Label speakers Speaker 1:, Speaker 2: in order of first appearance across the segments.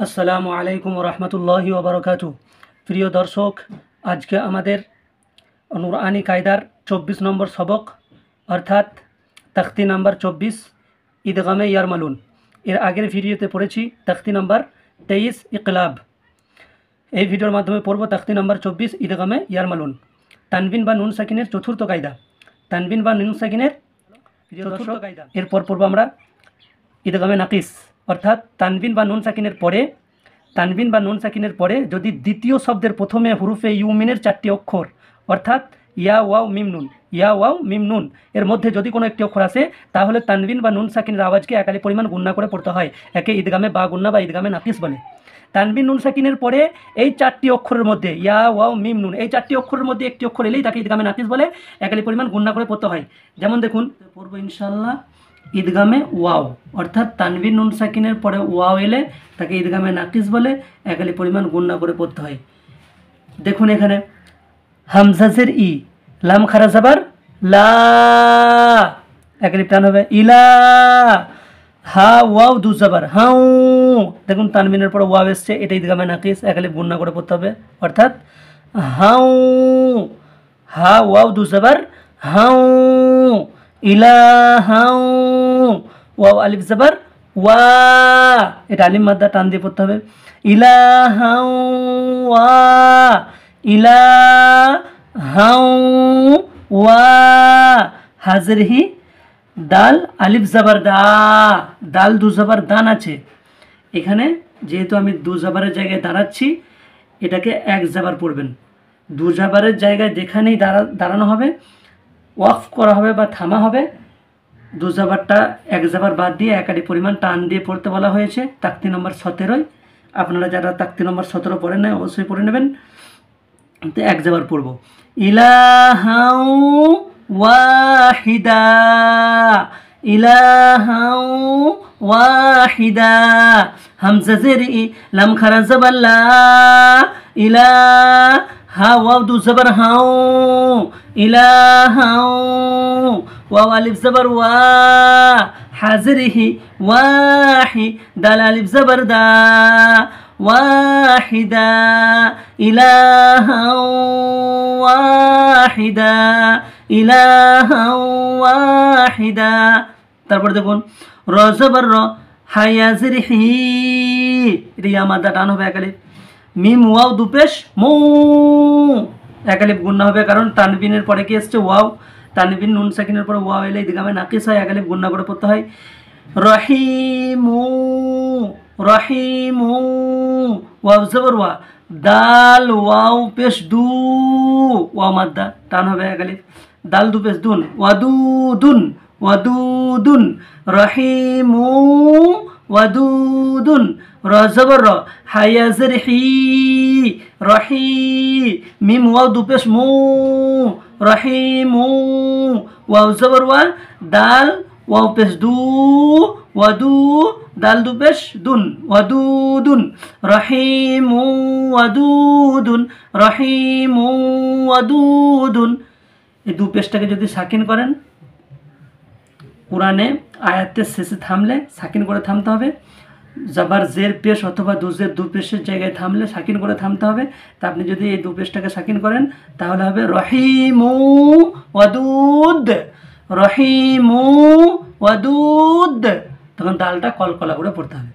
Speaker 1: আসসালামু আলাইকুম রহমতুল্লাহি ওবরাকাতু। প্রিয় দর্শক, আজকে আমাদের নুরআনি কায়দার 24 নম্বর সবক অর্থাৎ তখতি নাম্বার 24 ইদগামে ইয়ারমালুন। এর আগের ভিডিওতে পড়েছি তখতি নাম্বার 23 ইকলাব। এই ভিডিওর মাধ্যমে পড়ব তখতি নাম্বার 24 ইদগামে ইয়ারমালুন। তানবিন বা নুন সাকিনের চতুর্থ কায়দা। তানবিন বা নুন সাকিনের চতুর্থ কায়দা। এরপর পড়ব আমরা ইদগামে নাকিস অর্থাৎ তানবিন বা নুন সাকিনের পরে যদি দ্বিতীয় শব্দের প্রথমে হুরুফে ইউমিনের 4টি অক্ষর অর্থাৎ ইয়া ওয়াও মিম নুন এর মধ্যে যদি কোনো একটি অক্ষর আসে তাহলে তানবিন বা নুন সাকিনের আওয়াজকে একালি পরিমাণ গুণনা করে পড়তে হয়। একে ঈদগামে বা গুণনা বা ঈদগামে নাকিস বলে। তানবিন নুন সাকিনের পরে এই 4টি অক্ষরের মধ্যে ইয়া ওয়াও মিম নুন এই 4টি অক্ষরের মধ্যে একটি অক্ষর এলেই তাকে ঈদগামে নাকিস বলে, একালি পরিমাণ গুণনা করে পড়তে হয়। যেমন দেখুন পড়ব ইনশাআল্লাহ ঈদগামে ওয়াও অর্থাৎ তানবিন নুন সাকিনের পরে ওয়াও এলে তাকে ঈদগামে নাকিস বলে, একালি পরিমাণ গুণনা করে পড়তে হয়। দেখুন এখানে হামজাজের ই, লাম খারা জাবার লা, একালি টান হবে ইলা, হা ওয়াও দু জাবার হাউ। দেখুন তানবিনের পরে ওয়াও এসছে, এটা ঈদগামে নাকিস, একালি গুণনা করে পড়তে হবে অর্থাৎ হাউ, হা ওয়াও দু জাবার হাউ, ইলাহাউ, ওয়াও আলিফ জাবার ওয়া, এটা আলিম মাদ্দা টান দিয়ে পড়তে হবে ইলাহাউ ওয়া, ইলাহাউ ওয়া। হাজের হি দাল আলিফ জাবার দা, দাল দু জাবার দান আছে, এখানে যেহেতু আমি দু জাবারের জায়গায় দাঁড়াচ্ছি এটাকে এক জাবার পড়বেন। দু জাবারের জায়গায় যেখানেই দাঁড়ানো হবে ওয়াকফ করা হবে বা থামা হবে, দু জাবারটা এক জাবার বাদ দিয়ে একালি পরিমাণ টান দিয়ে পড়তে বলা হয়েছে। তাকতি নম্বর 17, আপনারা যারা তাকতি নম্বর 17 পড়েন না অবশ্যই পড়ে নেবেন। তো এক জাবার পড়ব ইলাহাউ ওয়াহিদা, ইলাহাউ ওয়াহিদা। হামজা জের ই, লাম খারা জাবার লা, ইলা, হা ওয়াও দু জাবার হাউ, ইলাহাউ, ওয়াও আলিফ জাবার ওয়া, হাজের হি ওয়াহি, দাল আলিফ জাবার দা, ওয়াহিদা, ইলাহাউ ওয়াহিদা, ইলাহাউ ওয়াহিদা। তারপর দেখুন র জাবার র, হায়াজের হি, এটা ইয়ামাদা টান হবে একালিফ, মিম ওয়াও দুপেশ মৌ, একালিফ গুণনা হবে কারণ তানবিনের পরে কি এসছে ওয়াও, তানবিন নুন সাকিনের পরে ওয়াও এলে ঈদগামে নাকিস হয়, একালিফ গুণনা করে পড়তে হয়। রহিমু, রহিমু, ওয়াও জাবার ওয়া, দাল ওয়াও পেশ দু, ওয়াও মাদ্দা টান হবে একালিফ, দাল দু পেশ দুন, ওয়াদুদুন, ওয়াদুদুন, রহিমু ওয়াদুদুন। র জাবার র, হায়াজের হি, রহি, মিম ওয়াও দু পেশ মু, রহিমু, ওয়াও জাবার ওয়া, দাল ওয়াও পেশ দু, ওয়াদু, দাল দু পেশ দুন, ওয়াদুদুন, রহিমু ওয়াদুদুন, রহিমু ওয়াদুদুন। এই দু পেশটাকে যদি সাকিন করেন, কোরআনে আয়াতের শেষে থামলে সাকিন করে থামতে হবে, জাবার জের পেশ অথবা দুজের দু পেশের জায়গায় থামলে সাকিন করে থামতে হবে। তা আপনি যদি এই দু পেশটাকে সাকিন করেন তাহলে হবে রহিমু ওয়াদুদ, রহিমু ওয়াদুদ, তখন দালটা কলকলা করে পড়তে হবে।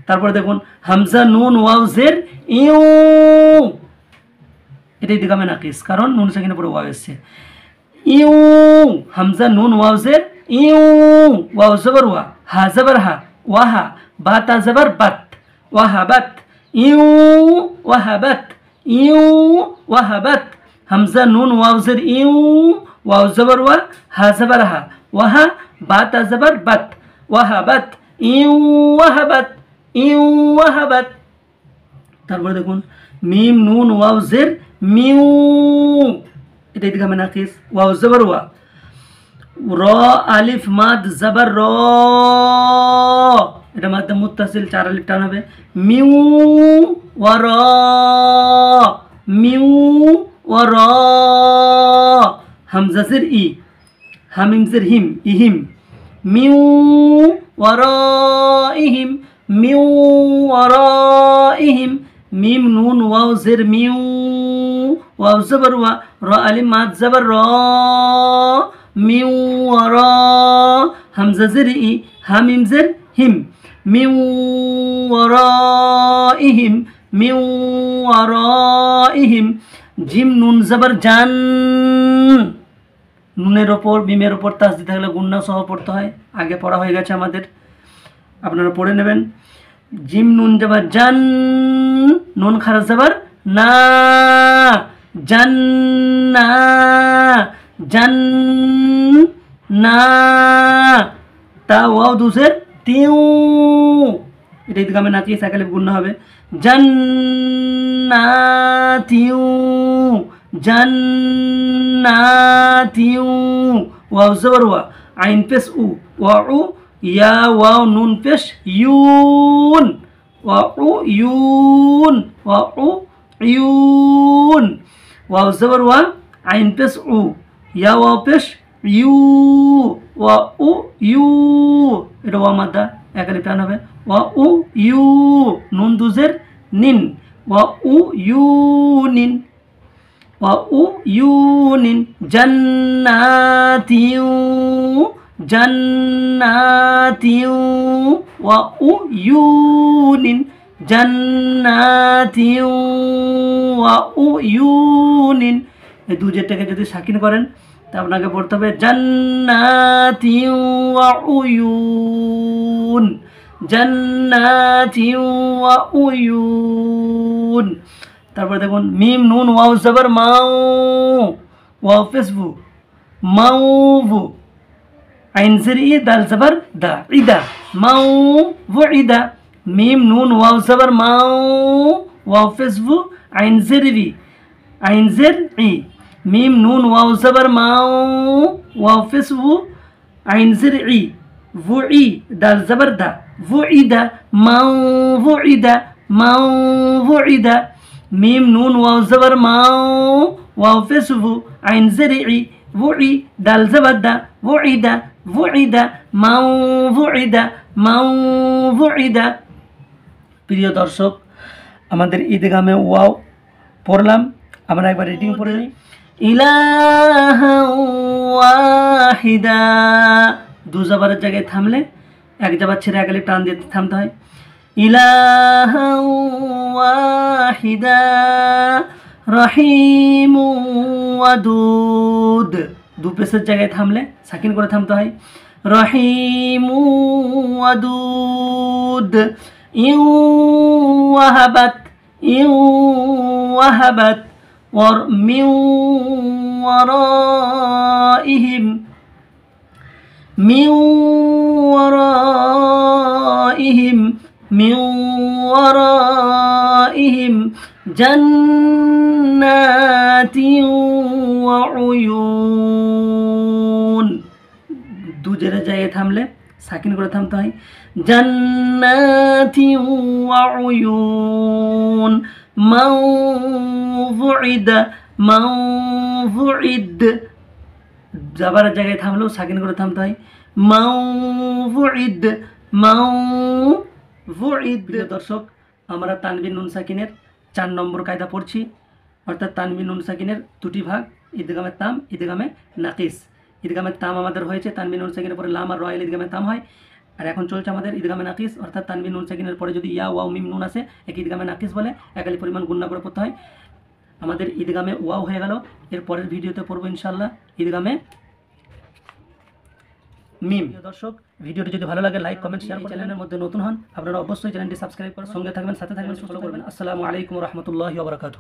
Speaker 1: তারপরে দেখুন হামজা নুন ওয়াও জের ইউ, এটা ঈদগামে নাকিস কারণ নুন সাকিনের পরে ওয়াও এসছে। ইউ, হামজা নুন ওয়াও জের ইউ, ওয়াও জাবার ওয়া, হা জাবার হা, ওয়াহা, বাতা জাবার বাত, ওয়াহাবাত, ইউ ওয়াহাবাত, ইউ ওয়াহাবাত। হামজা নুন ওয়াও জের ইউ, ওয়াও জাবার ওয়া, হা জাবার হা, ওয়াহা, বাতা জাবার বাত, ওয়াহাবাত, ইউ ওয়াহাবাত, ইউ ওয়াহাবাত। তারপরে দেখুন মিম নুন ওয়াও জের মিউ, এটা ঈদগামে নাকিস, ওয়াও জাবার ওয়া, র আলিফ মাদ জাবার র, এটা মাদ্দা মুত্তাসিল 4 আলিফ টান হবে, মিউ ওয়া র, মিউ ওয়া র। হামজা জের ই, হামিম জের হিম, ইহিম, মিউ ওয়া র ইহিম, মিউ ওয়ারা মিম নুন ওয়াও জের মিউ, ওয়াও জবর ওয়া, র আলিফ মাদ জবর র, মিউ র, হামজা জের ই, হা মিম জের হিম, মিউ ওয়ারাইহিম, মিউ ওয়ারাইহিম। জিম নুন জবর জান, নুনের ওপর মিমের ওপর তাসদিদ থাকলে গুন্না সহ পড়তে হয়, আগে পড়া হয়ে গেছে আমাদের, আপনারা পড়ে নেবেন। জিম নুন জবর জান, নুন খারা জবর না, জান্না, জান না, তা ওয়াও দুসের তিউ, এটা ইদগামে নাকিয়ে সাকালে গুন্না হবে, জান্নাতিউ, জান্নাতিউ। ওয়াও জবর ওয়া, আইন পেশ উ, ওয়া উ, ইয়া ওয়াও নুন পেশ ইউন, ওয়া উ ইউন, ওয়া উ ইউন। ওয়াও জবর ওয়া, আইন পেশ উ, ইয়া ওয়াও পেশ ইউ, ওয়া উ ইউ, এটা ওয়া মাদা একালি টান হবে, ওয়া উ ইউ, নুন দুজের নিন, ওয়া উ ইউনিন, ওয়া উ ইউনিন। জান্নাতিউ, জান্নাতিউ, ওয়া উ ইউনিন, জান্নাতিউ, ওয়া উ ইউনিন। এই দুজেরটাকে যদি সাকিন করেন তা আপনাকে পড়তে হবে জান্নাতিউ ওয়া উয়ুন, জান্নাতিউ ওয়া উয়ুন। তারপরে দেখুন মিম নুন ওয়াও জবর মাউ, ওয়াও পেশ ভু, মাউভু, আইন জের ই, দাল জবর দা, ইদা, মাউইদা। মিম নুন ওয়াও জবর মাউ, ওয়াও পেশ ভু, আইন জের ভি, আইন জের ই, মিম নুন ওয়াও জবর মাউ, ওয়াও পেশ ভু, আইন জের ই, ভুই, দাল জবর দা, ভুইদা, মাউইদা, মাউইদা। মিম নুন ওয়াও জবর মাউ, ওয়াও পেশ ভু, আইন জের ই, ভুই, দাল জবর দা, ভুইদা, ভুইদা, মাউইদা, মাউইদা। প্রিয় দর্শক, আমাদের ঈদগামে ওয়াও পড়লাম, আমরা একবার রিডিং পড়ে নিই। ইলাহা ওয়াহিদা, দু জবরের জায়গায় থামলে এক জবর ছেড়ে এক আলিফ টান দিয়ে থামতে হয়। ইলাহা ওয়াহিদা, রহিম ওয়াদুদ, দু পেশের জায়গায় থামলে সাকিন করে থামতে হয়। রহিম ওয়াদুদ, ইউ ওয়াহাবাত, ইউ ওয়াহাবাত, ওর মিউ ওয়ারাইহিম, মিউ ওয়ারাইহিম, মিউ ওয়ারাইহিম, জান্নাতিউ ওয়া উয়ুন, দু জেরের জায়গায় থামলে সাকিন করে থামতে হয়। জান্নাতিউ ওয়া উয়ুন, মাউইদা, মাউইদ, জাবারের জায়গায় থামলেও সাকিন করে থামতে হয়। মাউইদ, মাউইদ। দর্শক, আমরা তানবিন নুন সাকিনের 4 নম্বর কায়দা পড়ছি, অর্থাৎ তানবিন নুন সাকিনের দুটি ভাগ, ঈদগামে তাম, ঈদগামে নাকিস। ঈদগামে তাম আমাদের হয়েছে, তানবিন নুন সাকিনের পরে লাম আর রয়েল ঈদগামে তাম হয়। আর এখন চলছে আমাদের ঈদগামে নাকিস, অর্থাৎ তানবিন নুন সাকিনের পরে যদি ইয়া ওয়াও মিম নুন আসে একে ঈদগামে নাকিস বলে, একালি পরিমাণ গুণনা করে পড়তে হয়। আমাদের ঈদগামে ওয়াও হয়ে গেল, এর পরের ভিডিওতে পড়বো ইনশাআল্লাহ ঈদগামে মিম। দর্শক, ভিডিওটি যদি ভালো লাগে লাইক কমেন্ট শেয়ার, চ্যানেলের মধ্যে নতুন হন আপনারা অবশ্যই চ্যানেলটি সাবস্ক্রাইব করে সঙ্গে থাকবেন, সাথে থাকবেন, ফলো করবেন। আসসালামু আলাইকুম ওয়া রাহমাতুল্লাহি ওয়া বারাকাতুহু।